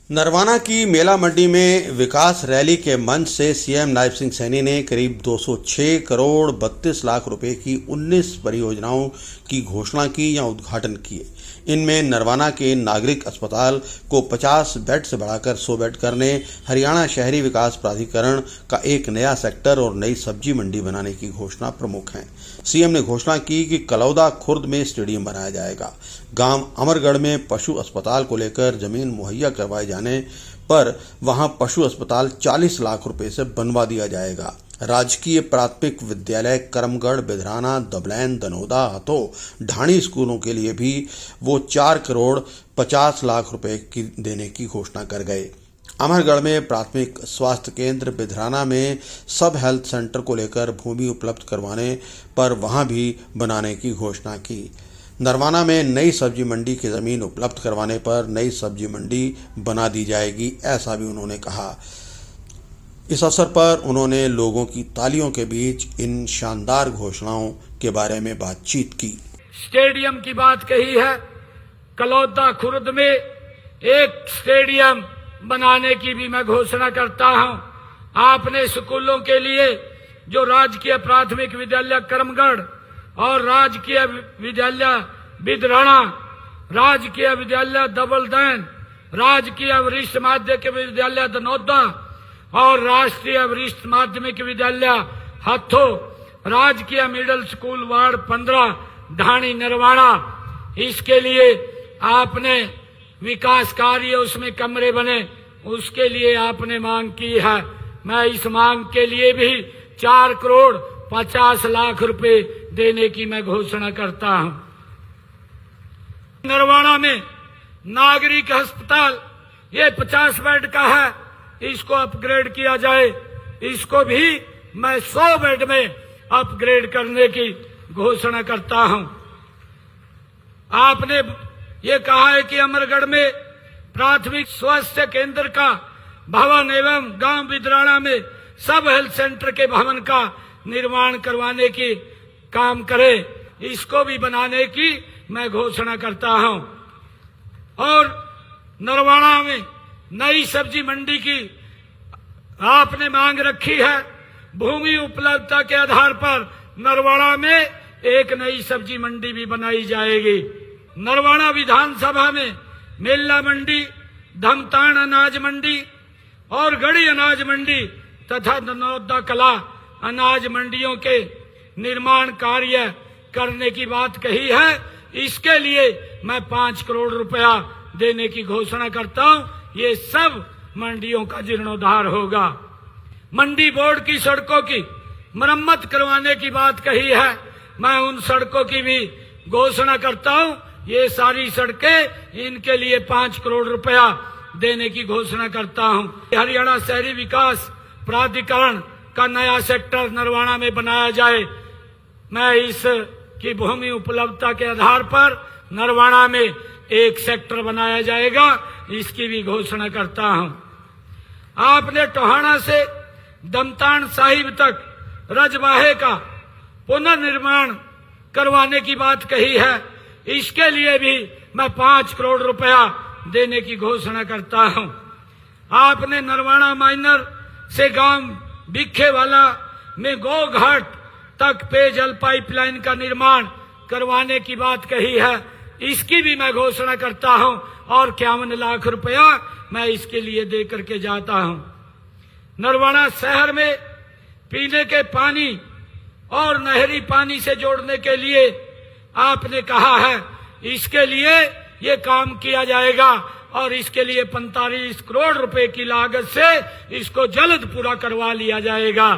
नरवाना की मेला मंडी में विकास रैली के मंच से सीएम नायब सिंह सैनी ने करीब 206 करोड़ 32 लाख रुपए की 19 परियोजनाओं की घोषणा की या उद्घाटन किए। इनमें नरवाना के नागरिक अस्पताल को 50 बेड से बढ़ाकर 100 बेड करने, हरियाणा शहरी विकास प्राधिकरण का एक नया सेक्टर और नई सब्जी मंडी बनाने की घोषणा प्रमुख हैं। सीएम ने घोषणा की कि कलौदा खुर्द में स्टेडियम बनाया जाएगा। गांव अमरगढ़ में पशु अस्पताल को लेकर जमीन मुहैया करवाए जाने पर वहां पशु अस्पताल 40 लाख रुपए से बनवा दिया जाएगा। राजकीय प्राथमिक विद्यालय करमगढ़, बिधराना, दबलैन, दनोदा, हथो, ढाणी स्कूलों के लिए भी वो 4 करोड़ 50 लाख रुपए की देने की घोषणा कर गए। अमरगढ़ में प्राथमिक स्वास्थ्य केंद्र, बिधराना में सब हेल्थ सेंटर को लेकर भूमि उपलब्ध करवाने पर वहां भी बनाने की घोषणा की। नरवाना में नई सब्जी मंडी की जमीन उपलब्ध करवाने पर नई सब्जी मंडी बना दी जाएगी, ऐसा भी उन्होंने कहा। इस अवसर पर उन्होंने लोगों की तालियों के बीच इन शानदार घोषणाओं के बारे में बातचीत की। स्टेडियम की बात कही है, कलौदा खुर्द में एक स्टेडियम बनाने की भी मैं घोषणा करता हूं। आपने स्कूलों के लिए जो राजकीय प्राथमिक विद्यालय करमगढ़ और राजकीय विद्यालय बिधराना, राजकीय विद्यालय दबलदैन, राजकीय वरिष्ठ माध्यमिक विद्यालय दनोदा और राष्ट्रीय वरिष्ठ माध्यमिक विद्यालय हथो, राजकीय मिडिल स्कूल वार्ड 15 ढाणी नरवाना, इसके लिए आपने विकास कार्य उसमें कमरे बने, उसके लिए आपने मांग की है। मैं इस मांग के लिए भी 4 करोड़ 50 लाख रुपए देने की मैं घोषणा करता हूं। नरवाना में नागरिक अस्पताल ये 50 बेड का है, इसको अपग्रेड किया जाए। इसको भी मैं 100 बेड में अपग्रेड करने की घोषणा करता हूं। आपने ये कहा है कि अमरगढ़ में प्राथमिक स्वास्थ्य केंद्र का भवन एवं गांव बिधराना में सब हेल्थ सेंटर के भवन का निर्माण करवाने की काम करे, इसको भी बनाने की मैं घोषणा करता हूं। और नरवाना में नई सब्जी मंडी की आपने मांग रखी है। भूमि उपलब्धता के आधार पर नरवाना में एक नई सब्जी मंडी भी बनाई जाएगी। नरवाना विधानसभा में मेला मंडी, धमतान अनाज मंडी और गढ़ी अनाज मंडी तथा दनौदा कला अनाज मंडियों के निर्माण कार्य करने की बात कही है। इसके लिए मैं 5 करोड़ रुपया देने की घोषणा करता हूं। ये सब मंडियों का जीर्णोद्धार होगा। मंडी बोर्ड की सड़कों की मरम्मत करवाने की बात कही है, मैं उन सड़कों की भी घोषणा करता हूं। ये सारी सड़कें, इनके लिए 5 करोड़ रुपया देने की घोषणा करता हूं। हरियाणा शहरी विकास प्राधिकरण का नया सेक्टर नरवाना में बनाया जाए। मैं इस की भूमि उपलब्धता के आधार पर नरवाना में एक सेक्टर बनाया जाएगा, इसकी भी घोषणा करता हूं। आपने टोहाना से दमतान साहिब तक रजवाहे का पुनर्निर्माण करवाने की बात कही है, इसके लिए भी मैं 5 करोड़ रुपया देने की घोषणा करता हूं। आपने नरवाना माइनर से गांव बिखेवाला में गौ घाट तक पेयजल पाइपलाइन का निर्माण करवाने की बात कही है, इसकी भी मैं घोषणा करता हूं और 51 लाख रुपया मैं इसके लिए दे करके जाता हूं। नरवाना शहर में पीने के पानी और नहरी पानी से जोड़ने के लिए आपने कहा है, इसके लिए ये काम किया जाएगा और इसके लिए 45 करोड़ रुपए की लागत से इसको जल्द पूरा करवा लिया जाएगा।